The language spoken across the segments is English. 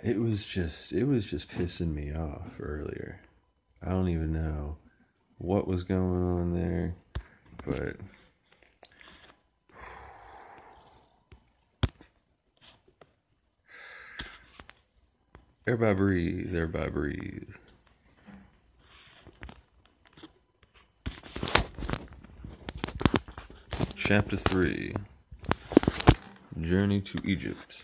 it was just pissing me off earlier. I don't even know what was going on there, but everybody breathe, everybody breathe. Chapter 3, Journey to Egypt.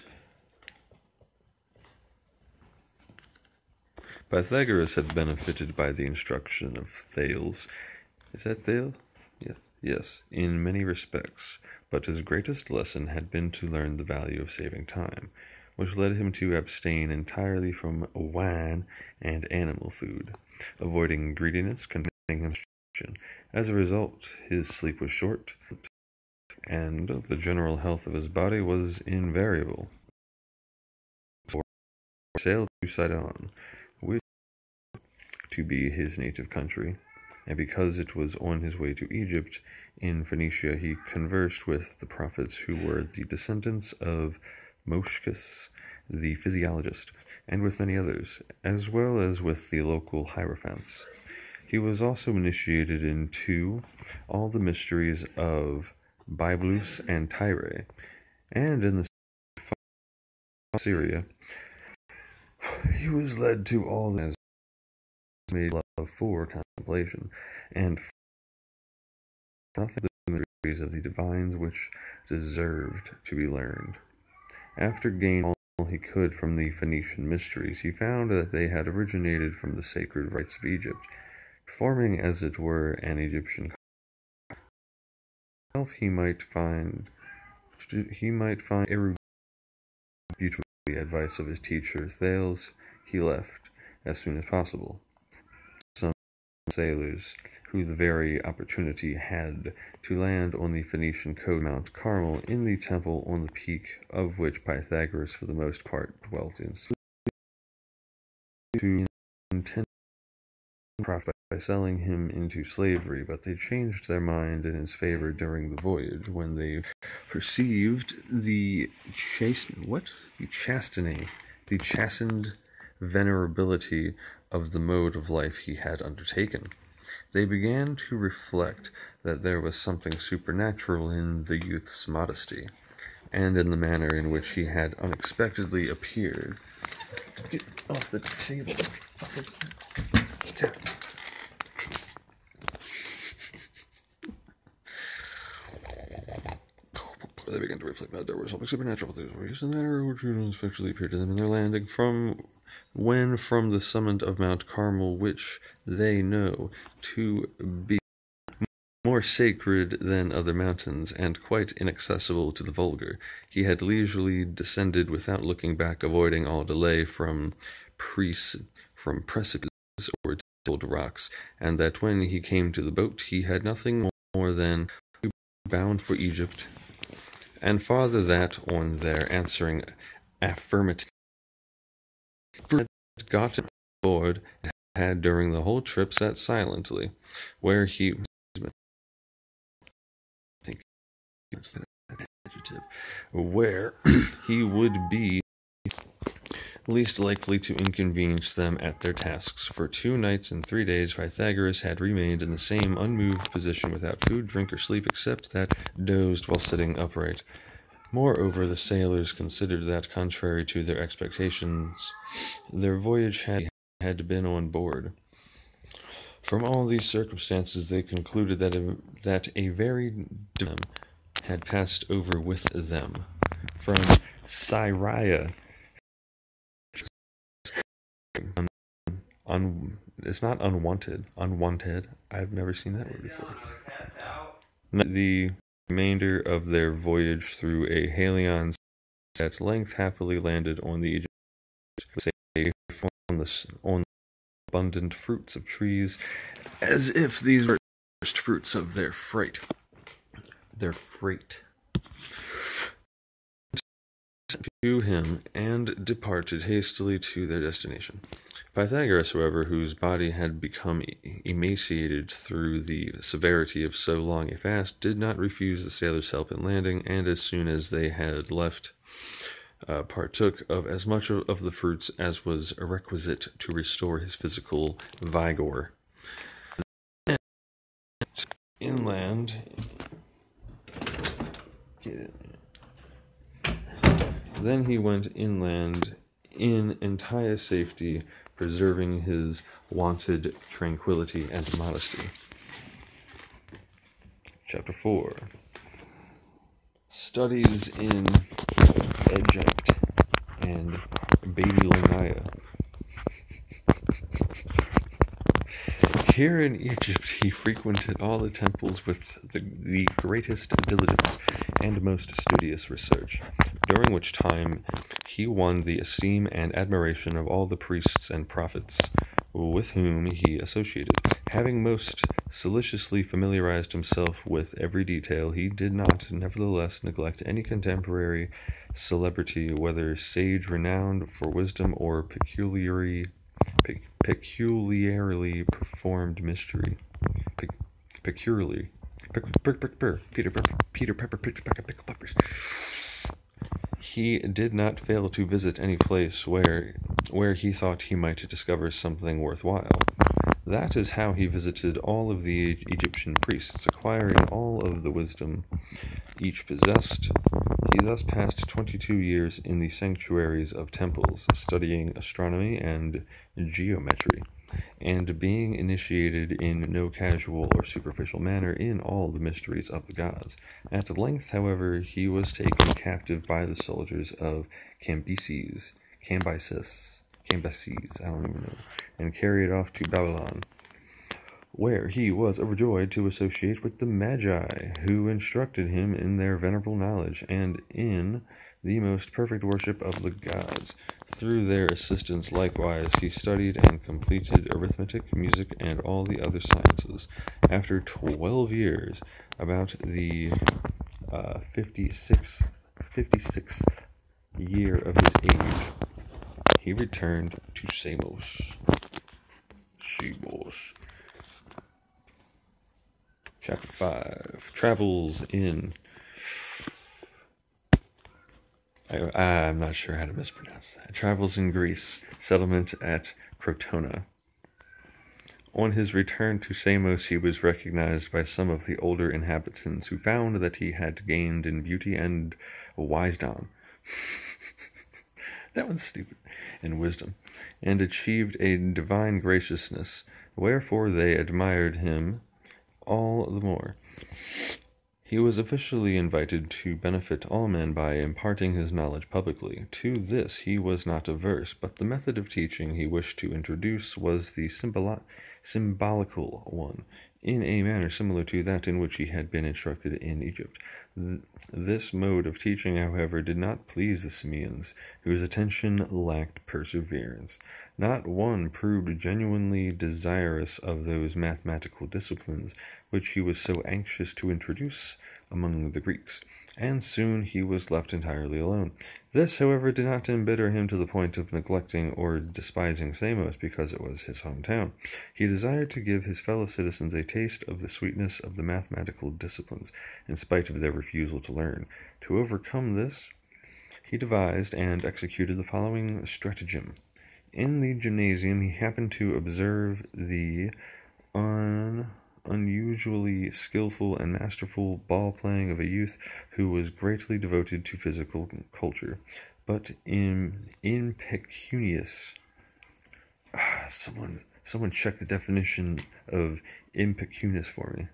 Pythagoras had benefited by the instruction of Thales. Is that Thales? Yeah. Yes, in many respects, but his greatest lesson had been to learn the value of saving time, which led him to abstain entirely from wine and animal food, avoiding greediness, confining him. As a result, his sleep was short, and the general health of his body was invariable. He sailed to Sidon, which to be his native country, and because it was on his way to Egypt, in Phoenicia he conversed with the prophets who were the descendants of Moschus, the physiologist, and with many others, as well as with the local hierophants. He was also initiated into all the mysteries of Byblos and Tyre, and in the Syria, he was led to all that made love for contemplation, and nothing the mysteries of the divines which deserved to be learned. After gaining all he could from the Phoenician mysteries, he found that they had originated from the sacred rites of Egypt, forming as it were an Egyptian he might find erudite beautiful the advice of his teacher Thales. He left as soon as possible. Some sailors, who the very opportunity had to land on the Phoenician coast Mount Carmel, in the temple on the peak of which Pythagoras for the most part dwelt in sleep, to intend profit by selling him into slavery, but they changed their mind in his favor during the voyage, when they perceived the chastened venerability of the mode of life he had undertaken. They began to reflect that there was something supernatural in the youth's modesty, and in the manner in which he had unexpectedly appeared. Get off the table. They began to reflect that there was something supernatural. There was a manner which unexpectedly appeared to them in their landing from the summit of Mount Carmel, which they know to be more sacred than other mountains, and quite inaccessible to the vulgar, he had leisurely descended without looking back, avoiding all delay from precipices or tilted rocks, and that when he came to the boat he had nothing more than bound for Egypt, and farther that on their answering affirmative gotten aboard, had during the whole trip sat silently, where he he would be least likely to inconvenience them at their tasks. For 2 nights and 3 days Pythagoras had remained in the same unmoved position, without food, drink, or sleep, except that dozed while sitting upright. Moreover, the sailors considered that, contrary to their expectations, their voyage had been on board. From all these circumstances they concluded that a very dim had passed over with them from Syria. It's not unwanted. Unwanted. I've never seen that word before. The remainder of their voyage through a Halion at length happily landed on the Egyptian, on abundant fruits of trees, as if these were the first fruits of their freight. To him, and departed hastily to their destination. Pythagoras, however, whose body had become emaciated through the severity of so long a fast, did not refuse the sailors' help in landing, and as soon as they had left partook of as much of the fruits as was requisite to restore his physical vigor. Inland, then he went inland in entire safety, preserving his wonted tranquility and modesty. Chapter 4. Studies in Egypt and Babylonia. Here in Egypt he frequented all the temples with the greatest diligence and most studious research, during which time he won the esteem and admiration of all the priests and prophets with whom he associated. Having most solicitously familiarized himself with every detail, he did not, nevertheless, neglect any contemporary celebrity, whether sage renowned for wisdom or peculiarly performed mystery. Peculiarly. Peter Pepper, pickle peppers. He did not fail to visit any place where he thought he might discover something worthwhile. That is how he visited all of the Egyptian priests, acquiring all of the wisdom each possessed. He thus passed 22 years in the sanctuaries of temples, studying astronomy and geometry, and being initiated in no casual or superficial manner in all the mysteries of the gods. At length, however, he was taken captive by the soldiers of Cambyses, I don't even know, and carried off to Babylon, where he was overjoyed to associate with the Magi, who instructed him in their venerable knowledge and in the most perfect worship of the gods. Through their assistance, likewise, he studied and completed arithmetic, music, and all the other sciences. After 12 years, about the 56th year of his age, he returned to Samos. Chapter 5. Travels in... I'm not sure how to mispronounce that. Travels in Greece. Settlement at Crotona. On his return to Samos, he was recognized by some of the older inhabitants, who found that he had gained in beauty and wisdom. That one's stupid. And wisdom. And achieved a divine graciousness, wherefore they admired him all the more. He was officially invited to benefit all men by imparting his knowledge publicly. To this he was not averse, but the method of teaching he wished to introduce was the symbolical one, in a manner similar to that in which he had been instructed in Egypt. This mode of teaching, however, did not please the Samians, whose attention lacked perseverance. Not one proved genuinely desirous of those mathematical disciplines which he was so anxious to introduce among the Greeks, and soon he was left entirely alone. This, however, did not embitter him to the point of neglecting or despising Samos because it was his hometown. He desired to give his fellow citizens a taste of the sweetness of the mathematical disciplines, in spite of their refusal to learn. To overcome this, he devised and executed the following stratagem. In the gymnasium, he happened to observe the unusually skillful and masterful ball-playing of a youth who was greatly devoted to physical culture, but impecunious. Someone check the definition of impecunious for me.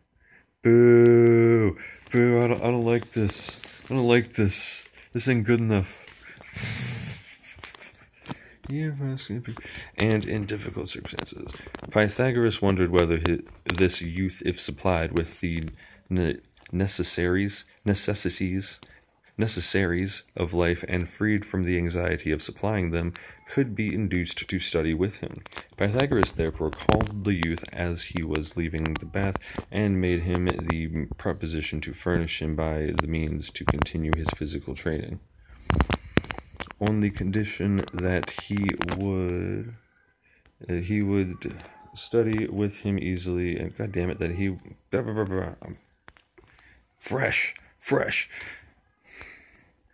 Boo! Boo! I don't like this. I don't like this. This ain't good enough. And in difficult circumstances. Pythagoras wondered whether this youth, if supplied with the necessaries of life and freed from the anxiety of supplying them, could be induced to study with him. Pythagoras therefore called the youth as he was leaving the bath, and made him the proposition to furnish him by the means to continue his physical training, on the condition that he would study with him easily, and that he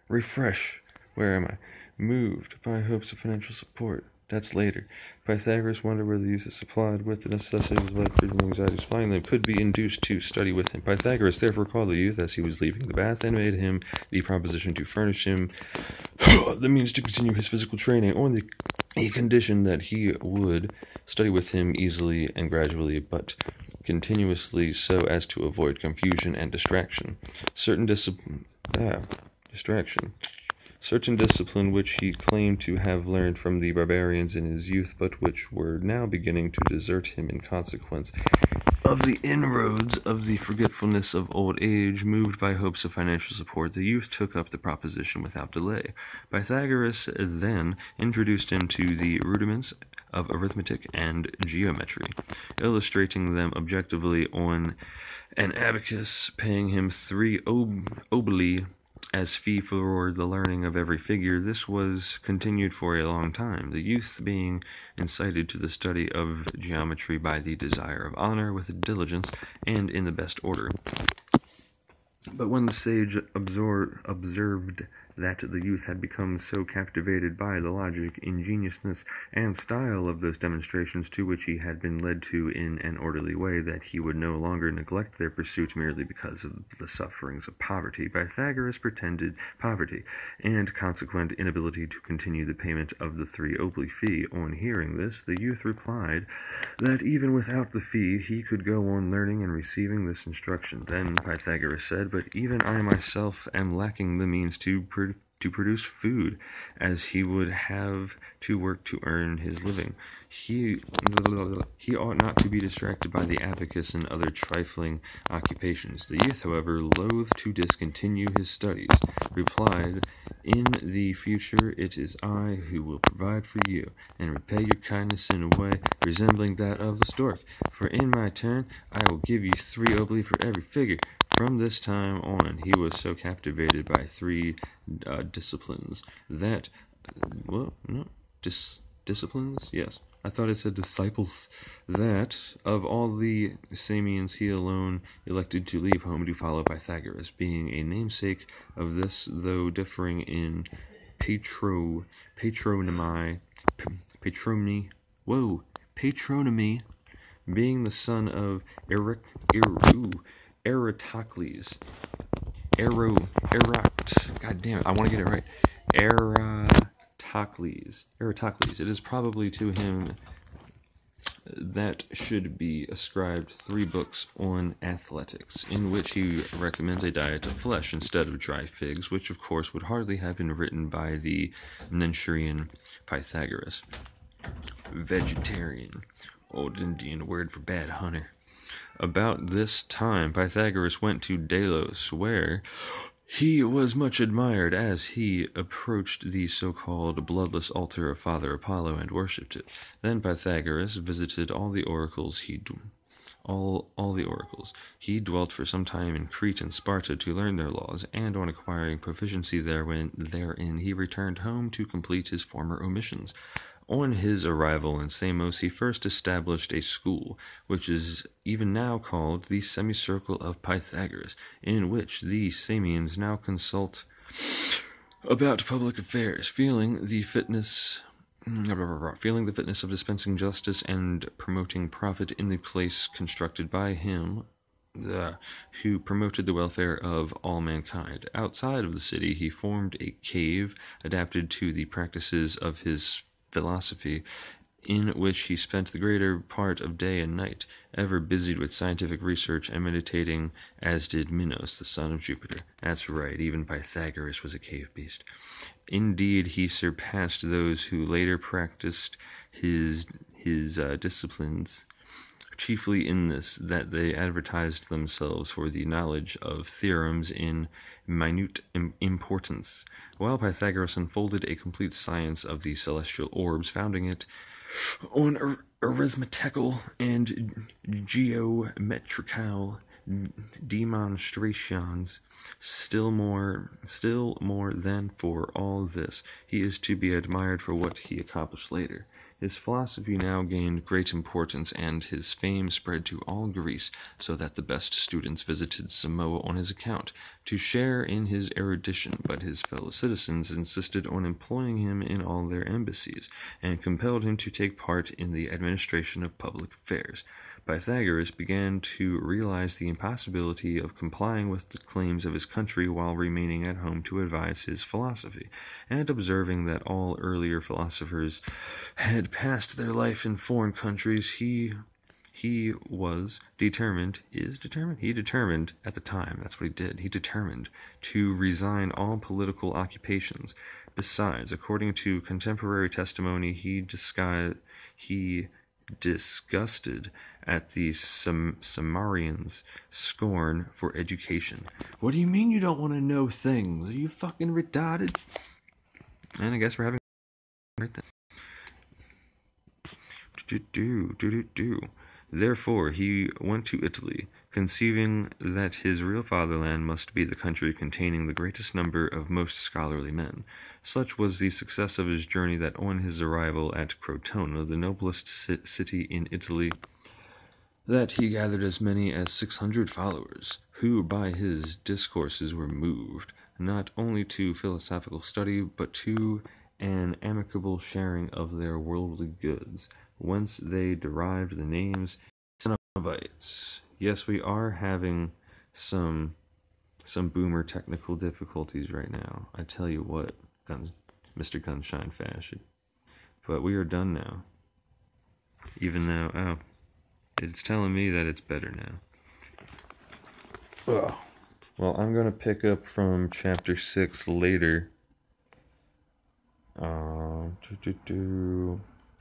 refresh Where am I? Moved by hopes of financial support. That's later. Pythagoras wondered whether the youth is supplied with the necessities of life, freedom, and anxiety, supplying them could be induced to study with him. Pythagoras therefore called the youth as he was leaving the bath and made him the proposition to furnish him the means to continue his physical training on the condition that he would study with him easily and gradually, but continuously, so as to avoid confusion and distraction. Certain discipline which he claimed to have learned from the barbarians in his youth, but which were now beginning to desert him in consequence of the inroads of the forgetfulness of old age. Moved by hopes of financial support, the youth took up the proposition without delay. Pythagoras then introduced him to the rudiments of arithmetic and geometry, illustrating them objectively on an abacus, paying him 3 oboli as fee for the learning of every figure. This was continued for a long time, the youth being incited to the study of geometry by the desire of honor, with diligence and in the best order. But when the sage observed that the youth had become so captivated by the logic, ingeniousness, and style of those demonstrations to which he had been led to in an orderly way, that he would no longer neglect their pursuit merely because of the sufferings of poverty, Pythagoras pretended poverty, and consequent inability to continue the payment of the 3 oboli fee. On hearing this, the youth replied that even without the fee he could go on learning and receiving this instruction. Then Pythagoras said, "But even I myself am lacking the means to produce food, as he would have to work to earn his living. He ought not to be distracted by the abacus and other trifling occupations." The youth, however, loath to discontinue his studies, replied, "In the future it is I who will provide for you, and repay your kindness in a way resembling that of the stork. For in my turn I will give you 3 oboli for every figure." From this time on, he was so captivated by 3 disciplines that, disciplines? Yes. I thought it said disciples. That, of all the Samians, he alone elected to leave home to follow Pythagoras, being a namesake of this, though differing in patronymy, being the son of Eratocles. God damn it, I want to get it right. Eratocles. It is probably to him that should be ascribed 3 books on athletics, in which he recommends a diet of flesh instead of dry figs, which of course would hardly have been written by the Mensurean Pythagoras. Vegetarian. Old Indian word for bad hunter. About this time, Pythagoras went to Delos, where he was much admired as he approached the so-called bloodless altar of Father Apollo and worshipped it. Then Pythagoras visited all the oracles. He dwelt for some time in Crete and Sparta to learn their laws, and on acquiring proficiency therein, he returned home to complete his former omissions. On his arrival in Samos, he first established a school, which is even now called the Semicircle of Pythagoras, in which the Samians now consult about public affairs, feeling the fitness of dispensing justice and promoting profit in the place constructed by him, who promoted the welfare of all mankind. Outside of the city, he formed a cave adapted to the practices of his philosophy, in which he spent the greater part of day and night, ever busied with scientific research and meditating, as did Minos, the son of Jupiter. That's right, even Pythagoras was a cave beast. Indeed, he surpassed those who later practiced his disciplines, chiefly in this, that they advertised themselves for the knowledge of theorems in minute importance, while Pythagoras unfolded a complete science of the celestial orbs, founding it on arithmetical and geometrical demonstrations. Still more than for all this, he is to be admired for what he accomplished later. His philosophy now gained great importance, and his fame spread to all Greece, so that the best students visited Samoa on his account to share in his erudition, but his fellow citizens insisted on employing him in all their embassies, and compelled him to take part in the administration of public affairs. Pythagoras began to realize the impossibility of complying with the claims of his country while remaining at home to advise his philosophy, and observing that all earlier philosophers had passed their life in foreign countries, he determined at the time, that's what he did, he determined to resign all political occupations. Besides, according to contemporary testimony, he disgusted at the Samarians' scorn for education. What do you mean you don't want to know things? Are you fucking retarded? And I guess we're having right then. Therefore, he went to Italy, conceiving that his real fatherland must be the country containing the greatest number of most scholarly men. Such was the success of his journey that on his arrival at Crotona, the noblest city in Italy, that he gathered as many as 600 followers, who by his discourses were moved, not only to philosophical study, but to an amicable sharing of their worldly goods, whence they derived the names Cenobites. Yes, we are having some boomer technical difficulties right now. I tell you what, Mr. Gunshine Fashion. But we are done now. Even though, it's telling me that it's better now. Ugh. Well, I'm going to pick up from chapter 6 later.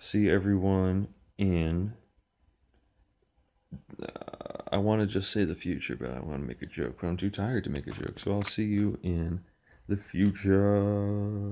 See everyone in... I want to just say the future, but I want to make a joke. But I'm too tired to make a joke, so I'll see you in the future.